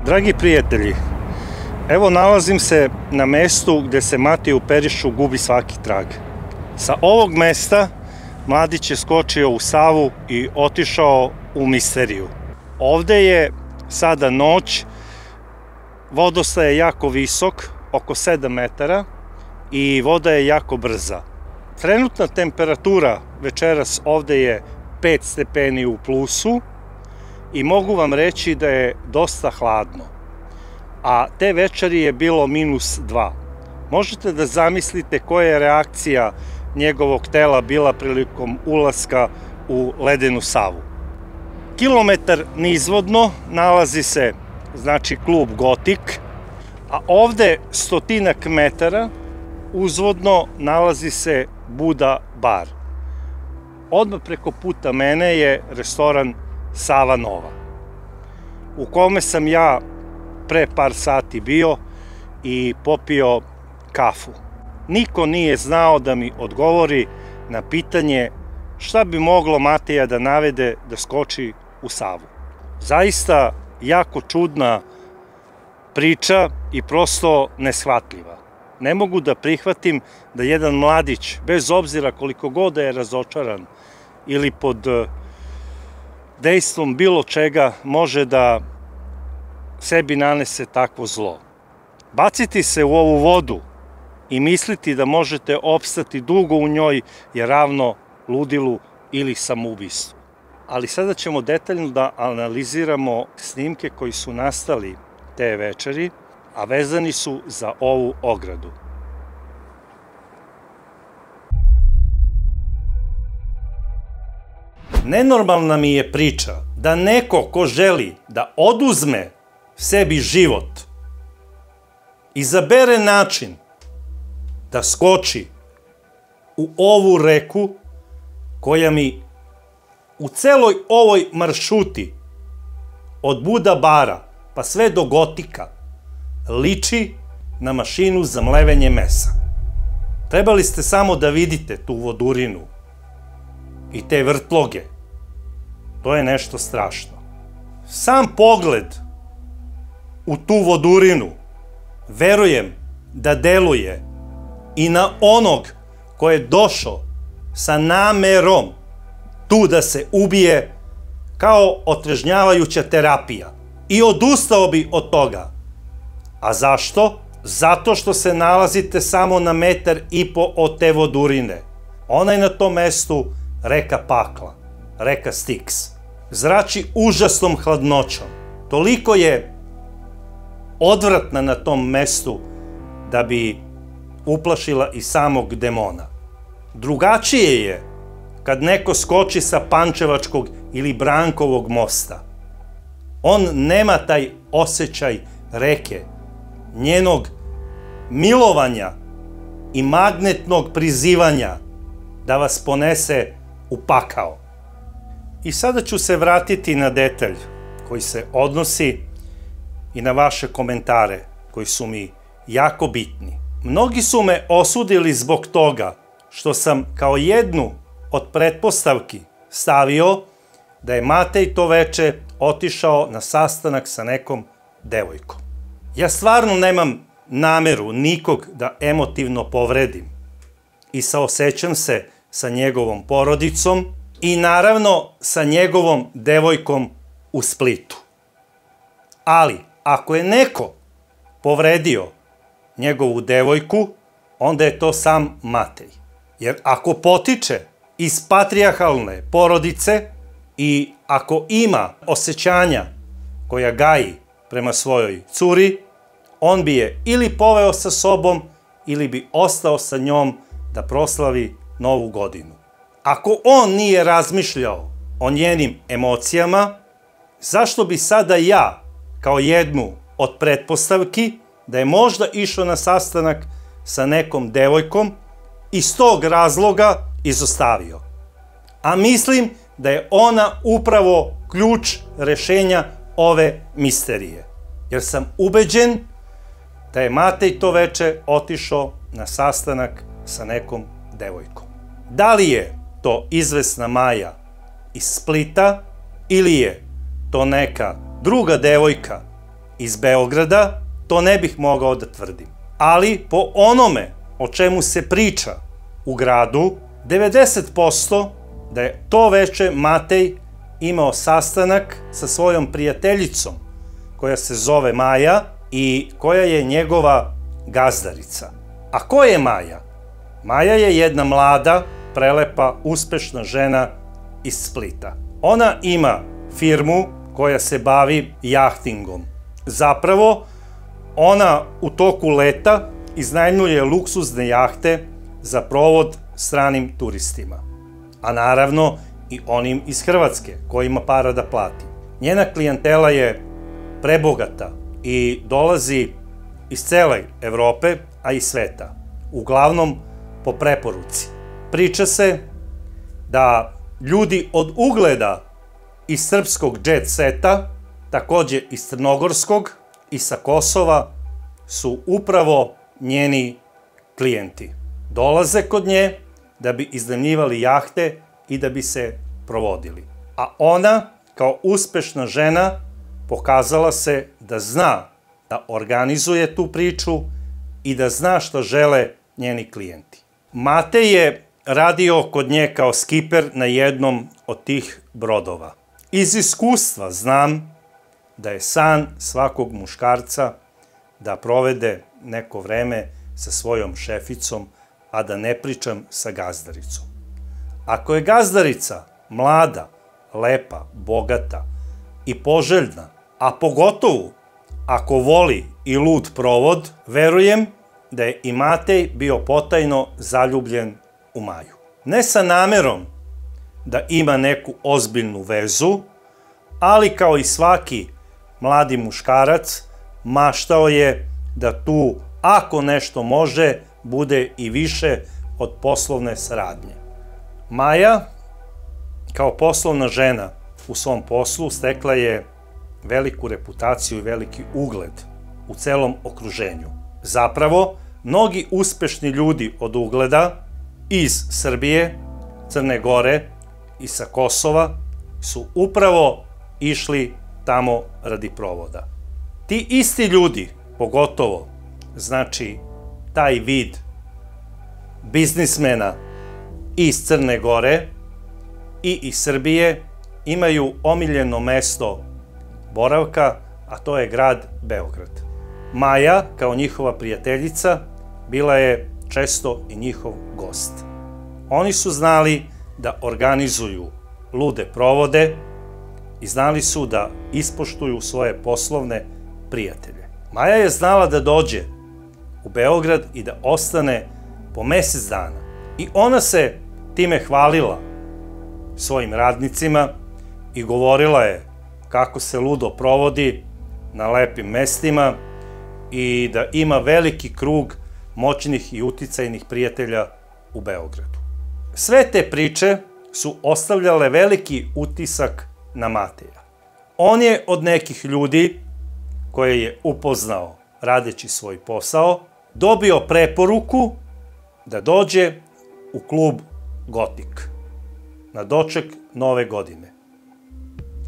Dragi prijatelji, evo nalazim se na mestu gde se Matej u Perišu gubi svaki trag. Sa ovog mesta mladić je skočio u Savu i otišao u misteriju. Ovde je sada noć, vodostaj je jako visok, oko 7 metara i voda je jako brza. Trenutna temperatura večeras ovde je 5 stepeni u plusu i mogu vam reći da je dosta hladno. A te večeri je bilo -2. Možete da zamislite koja je reakcija njegovog tela bila prilikom ulaska u ledenu Savu. Kilometar nizvodno nalazi se, znači, klub Gotik, a ovde 100 metara uzvodno nalazi se Buda bar. Odmah preko puta mene je restoran Sava Nova, u kome sam ja pre par sati bio i popio kafu. Niko nije znao da mi odgovori na pitanje šta bi moglo Mateja da navede da skoči u Savu. Zaista jako čudna priča i prosto neshvatljiva. Ne mogu da prihvatim da jedan mladić, bez obzira koliko god da je razočaran ili pod dejstvom bilo čega, može da sebi nanese takvo zlo. Baciti se u ovu vodu i misliti da možete opstati dugo u njoj je ravno ludilu ili samoubistvu. Ali sada ćemo detaljno da analiziramo snimke koji su nastali te večeri, a vezani su za ovu ogradu. Nenormalna mi je priča da neko ko želi da oduzme sebi život izabere način da skoči u ovu reku koja mi u celoj ovoj maršruti od Buda bara pa sve do Gotika liči na mašinu za mlevenje mesa. Trebali ste samo da vidite tu vodurinu i te vrtloge. To je nešto strašno. Sam pogled u tu vodurinu, verujem da deluje i na onog ko je došao sa namerom tu da se ubije kao otrežnjavajuća terapija. I odustao bi od toga. A zašto? Zato što se nalazite samo na 1,5 m od te vodurine. Ona je na tom mestu reka pakla, reka Styx. Zrači užasnom hladnoćom. Toliko je odvratna na tom mestu da bi uplašila i samog demona. Drugačije je kad neko skoči sa Pančevačkog ili Brankovog mosta. On nema taj osjećaj reke, njenog milovanja i magnetnog prizivanja da vas ponese u pakao. I sada ću se vratiti na detalj koji se odnosi i na vaše komentare koji su mi jako bitni. Mnogi su me osudili zbog toga što sam kao jednu od pretpostavki stavio da je Matej to veče otišao na sastanak sa nekom devojkom. Ja stvarno nemam nameru nikog da emotivno povredim i saosećam se sa njegovom porodicom i naravno sa njegovom devojkom u Splitu. Ali ako je neko povredio njegovu devojku, onda je to sam Matej. Jer ako potiče iz patrijarhalne porodice i ako ima osjećanja koja gaji prema svojoj curi, on bi je ili poveo sa sobom ili bi ostao sa njom da proslavi Novu godinu. Ako on nije razmišljao o njenim emocijama, zašto bi sada ja, kao jednu od pretpostavki, da je možda išao na sastanak sa nekom devojkom, iz tog razloga izostavio? A mislim da je ona upravo ključ rešenja ove misterije. Jer sam ubeđen da je Matej to veče otišao na sastanak sa nekom devojkom. Da li je to izvesna Maja iz Splita ili je to neka druga devojka iz Beograda, to ne bih mogao da tvrdim. Ali po onome o čemu se priča u gradu, 90% da je to veče Matej imao sastanak sa svojom prijateljicom koja se zove Maja i koja je njegova gazdarica. A ko je Maja? Maja je jedna mlada, prelepa, uspešna žena iz Splita. Ona ima firmu koja se bavi jahtingom. Zapravo, ona u toku leta iznajmljuje luksuzne jahte za provod stranim turistima. A naravno i onim iz Hrvatske, kojima para da plati. Njena klijentela je prebogata i dolazi iz cele Evrope, a i sveta. Uglavnom po preporuci. Priča se da ljudi od ugleda iz srpskog jet seta, takođe iz crnogorskog i sa Kosova, su upravo njeni klijenti. Dolaze kod nje da bi iznajmljivali jahte i da bi se provodili. A ona, kao uspešna žena, pokazala se da zna da organizuje tu priču i da zna šta žele njeni klijenti. Matej je radio kod nje kao skiper na jednom od tih brodova. Iz iskustva znam da je san svakog muškarca da provede neko vreme sa svojom šeficom, a da ne pričam sa gazdaricom. Ako je gazdarica mlada, lepa, bogata i poželjna, a pogotovo ako voli i lud provod, verujem da je i Matej bio potajno zaljubljen u Maju. Ne sa namerom da ima neku ozbiljnu vezu, ali kao i svaki mladi muškarac, maštao je da tu, ako nešto može, bude i više od poslovne saradnje. Maja, kao poslovna žena u svom poslu, stekla je veliku reputaciju i veliki ugled u celom okruženju. Zapravo, mnogi uspešni ljudi od ugleda iz Srbije, Crne Gore i sa Kosova su upravo išli tamo radi provoda. Ti isti ljudi, pogotovo, znači taj vid biznismena iz Crne Gore i iz Srbije, imaju omiljeno mesto boravka, a to je grad Beograd. Maja, kao njihova prijateljica, bila je često i njihov gost. Oni su znali da organizuju lude provode i znali su da ispoštuju svoje poslovne prijatelje. Maja je znala da dođe u Beograd i da ostane po mesec dana. I ona se time hvalila svojim radnicima i govorila je kako se ludo provodi na lepim mestima i da ima veliki krug moćnih i uticajnih prijatelja u Beogradu. Sve te priče su ostavljale veliki utisak na Mateja. On je od nekih ljudi koje je upoznao radeći svoj posao, dobio preporuku da dođe u klub Gotik na doček Nove godine.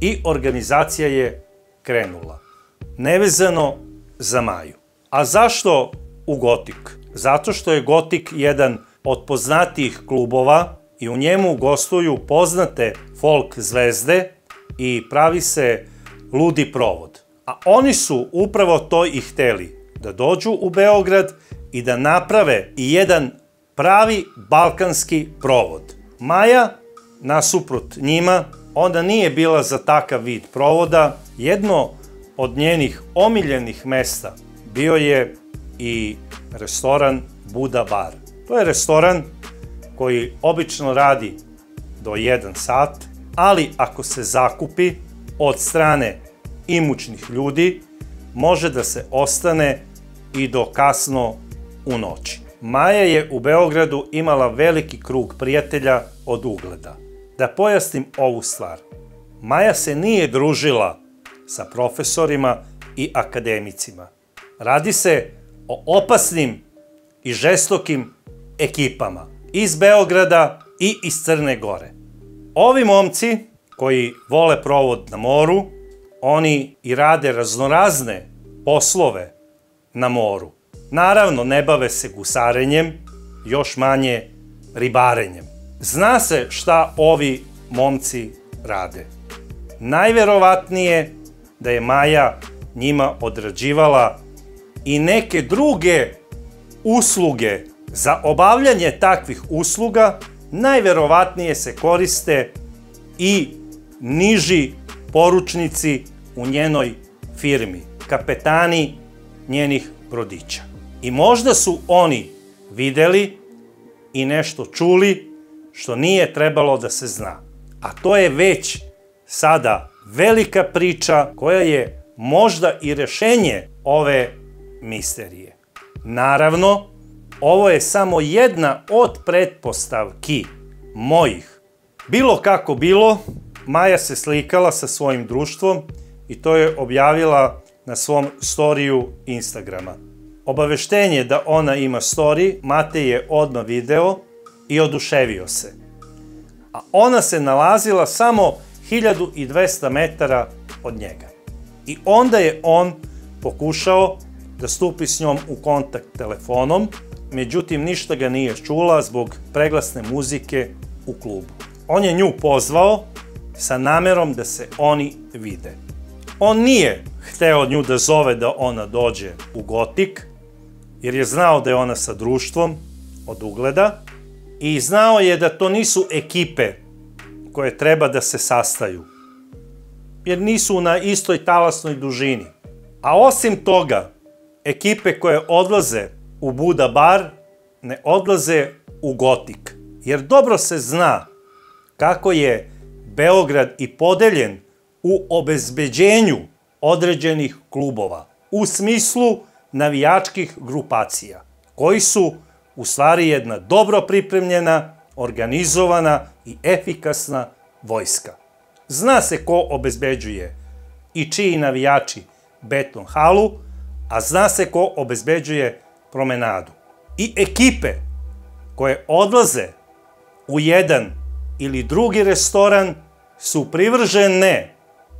I organizacija je krenula, nevezano za Maju. A zašto u Gotik? Zato što je Gotik jedan od poznatijih klubova i u njemu gostuju poznate folk zvezde i pravi se ludi provod. A oni su upravo to i hteli, da dođu u Beograd i da naprave i jedan pravi balkanski provod. Maja, nasuprot njima, onda nije bila za takav vid provoda. Jedno od njenih omiljenih mesta bio je i restoran Buda Bar. To je restoran koji obično radi do 1 sat, ali ako se zakupi od strane imućnih ljudi, može da se ostane i do kasno u noći. Maja je u Beogradu imala veliki krug prijatelja od ugleda. Da pojasnim ovu stvar. Maja se nije družila sa profesorima i akademicima. Radi se o opasnim i žestokim ekipama iz Beograda i iz Crne Gore. Ovi momci koji vole provod na moru, oni i rade raznorazne poslove na moru. Naravno, ne bave se gusarenjem, još manje ribarenjem. Zna se šta ovi momci rade. Najverovatnije da je Maja njima odrađivala i neke druge usluge. Za obavljanje takvih usluga najverovatnije se koriste i niži poručnici u njenoj firmi, kapetani njenih brodića. I možda su oni videli i nešto čuli što nije trebalo da se zna. A to je već sada velika priča koja je možda i rešenje ove misterije. Naravno, ovo je samo jedna od pretpostavki mojih. Bilo kako bilo, Maja se slikala sa svojim društvom i to je objavila na svom storiju Instagrama. Obaveštenje da ona ima story, Matej je odmah video i oduševio se. A ona se nalazila samo 1200 metara od njega. I onda je on pokušao da stupi s njom u kontakt telefonom, međutim ništa ga nije čula zbog preglasne muzike u klubu. On je nju pozvao sa namerom da se oni vide. On nije hteo nju da zove da ona dođe u Gotik, jer je znao da je ona sa društvom od ugleda i znao je da to nisu ekipe koje treba da se sastaju, jer nisu na istoj talasnoj dužini. A osim toga, ekipe koje odlaze u Buda bar ne odlaze u Gotik, jer dobro se zna kako je Beograd i podeljen u obezbeđenju određenih klubova, u smislu navijačkih grupacija, koji su u stvari jedna dobro pripremljena, organizovana i efikasna vojska. Zna se ko obezbeđuje i čiji navijači beton halu, a zna se ko obezbeđuje promenadu. I ekipe koje odlaze u jedan ili drugi restoran su privržene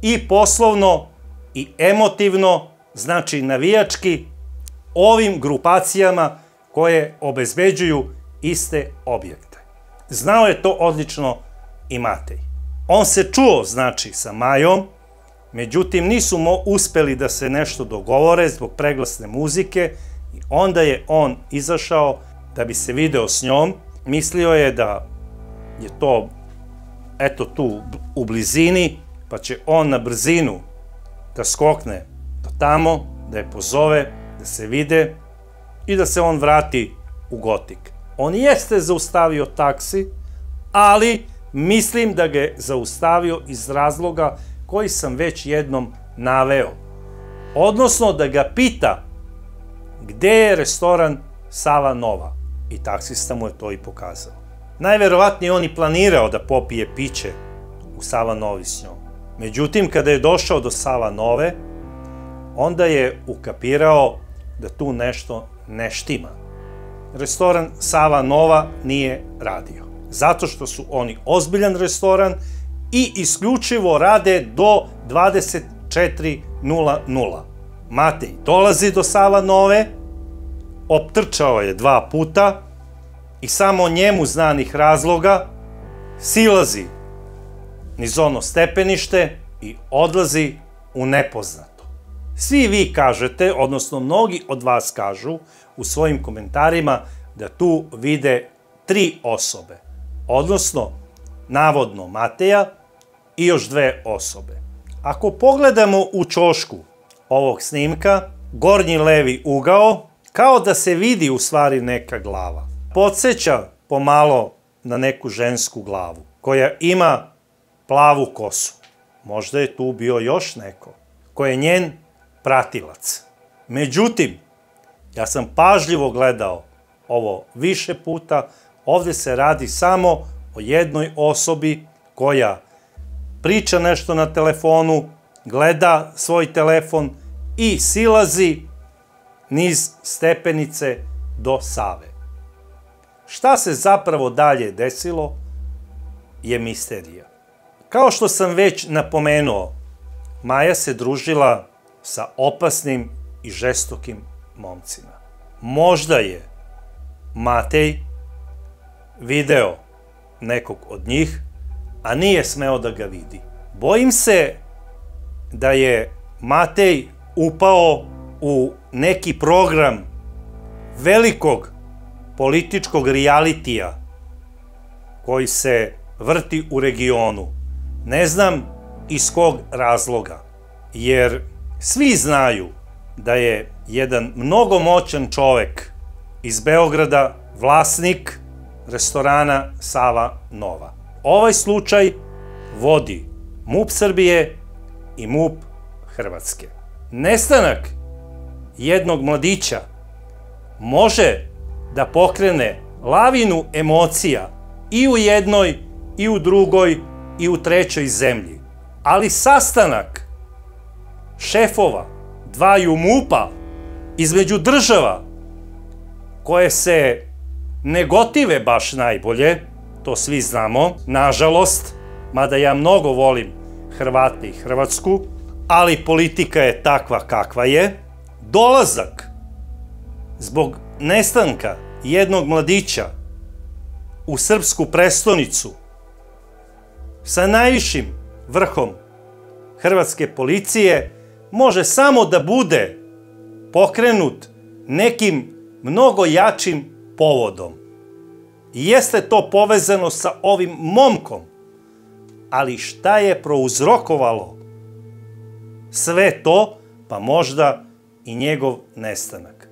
i poslovno i emotivno, znači navijački, ovim grupacijama koje obezbeđuju iste objekte. Znao je to odlično i Matej. On se čuo, znači, sa Majom, međutim nisu uspeli da se nešto dogovore zbog preglasne muzike i onda je on izašao da bi se video s njom. Mislio je da je to, eto tu, u blizini, pa će on na brzinu da skokne do tamo, da je pozove, da se vide i da se on vrati u Gotik. On jeste zaustavio taksi, ali mislim da ga je zaustavio iz razloga koji sam već jednom naveo. Odnosno da ga pita gde je restoran Sava Nova. I taksista mu je to i pokazao. Najverovatnije on i planirao da popije piće u Sava Novi s njom. Međutim, kada je došao do Sava Nove, onda je ukapirao da tu nešto ne štima. Restoran Sava Nova nije radio. Zato što su oni ozbiljan restoran i isključivo rade do 24:00. Matej dolazi do Sava Nove, optrčao je 2 puta i samo njemu znanih razloga silazi niz ono stepenište i odlazi u nepoznato. Svi vi kažete, odnosno mnogi od vas kažu u svojim komentarima da tu vide 3 osobe, odnosno navodno Mateja i još 2 osobe. Ako pogledamo u ćošku ovog snimka, gornji levi ugao, kao da se vidi u stvari neka glava. Podseća pomalo na neku žensku glavu, koja ima plavu kosu. Možda je tu bio još neko, ko je njen pratilac. Međutim, ja sam pažljivo gledao ovo više puta, ovde se radi samo o jednoj osobi koja priča nešto na telefonu, gleda svoj telefon i silazi niz stepenice do Save. Šta se zapravo dalje desilo je misterija. Kao što sam već napomenuo, Maja se družila sa opasnim i žestokim momcima. Možda je Matej video nekog od njih, a nije smeo da ga vidi. Bojim se da je Matej upao u neki program velikog političkog realitija koji se vrti u regionu. Ne znam iz kog razloga, jer svi znaju da je jedan mnogo moćan čovek iz Beograda vlasnik restorana Sava Nova. Ovaj slučaj vodi MUP Srbije i MUP Hrvatske. Nestanak jednog mladića može da pokrene lavinu emocija i u jednoj, i u drugoj, i u trećoj zemlji. Ali sastanak šefova dvaju MUP-a između država koje se ne gotive baš najbolje, to svi znamo, nažalost, mada ja mnogo volim Hrvate i Hrvatsku, ali politika je takva kakva je, dolazak zbog nestanka jednog mladića u srpsku prestonicu sa najvišim vrhom hrvatske policije može samo da bude pokrenut nekim mnogo jačim povodom. I jeste to povezano sa ovim momkom, ali šta je prouzrokovalo sve to, pa možda i njegov nestanak?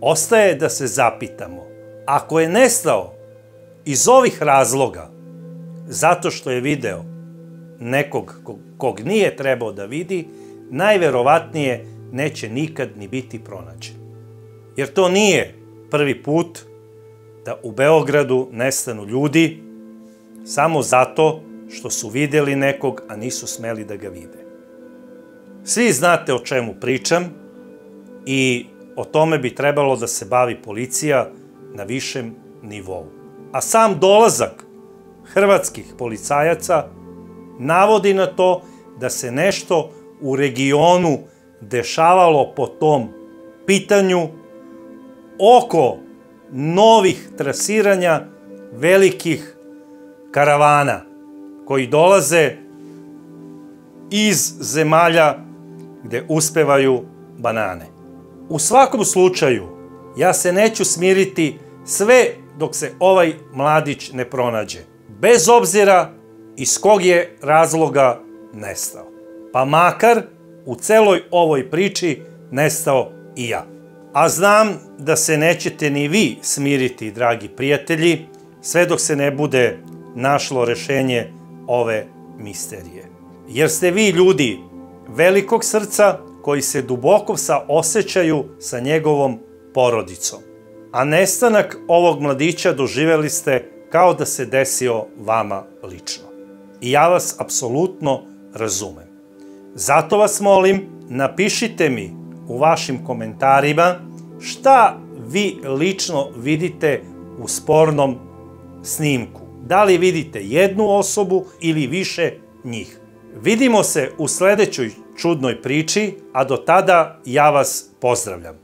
Ostaje da se zapitamo, ako je nestao iz ovih razloga, zato što je video nekog kog nije trebao da vidi, najverovatnije neće nikad ni biti pronađen. Jer to nije prvi put da u Beogradu nestanu ljudi samo zato što su videli nekog, a nisu smeli da ga vide. Svi znate o čemu pričam i o tome bi trebalo da se bavi policija na višem nivou. A sam dolazak hrvatskih policajaca navodi na to da se nešto u regionu dešavalo po tom pitanju oko novih trasiranja velikih karavana koji dolaze iz zemalja gde uspevaju banane. U svakom slučaju, ja se neću smiriti sve dok se ovaj mladić ne pronađe, bez obzira iz kog je razloga nestao. Pa makar u celoj ovoj priči nestao i ja. A znam da se nećete ni vi smiriti, dragi prijatelji, sve dok se ne bude našlo rešenje ove misterije. Jer ste vi ljudi velikog srca koji se duboko saosećaju sa njegovom porodicom. A nestanak ovog mladića doživeli ste kao da se desio vama lično. I ja vas apsolutno razumem. Zato vas molim, napišite mi u vašim komentarima šta vi lično vidite u spornom snimku. Da li vidite jednu osobu ili više njih. Vidimo se u sledećoj čudnoj priči, a do tada ja vas pozdravljam.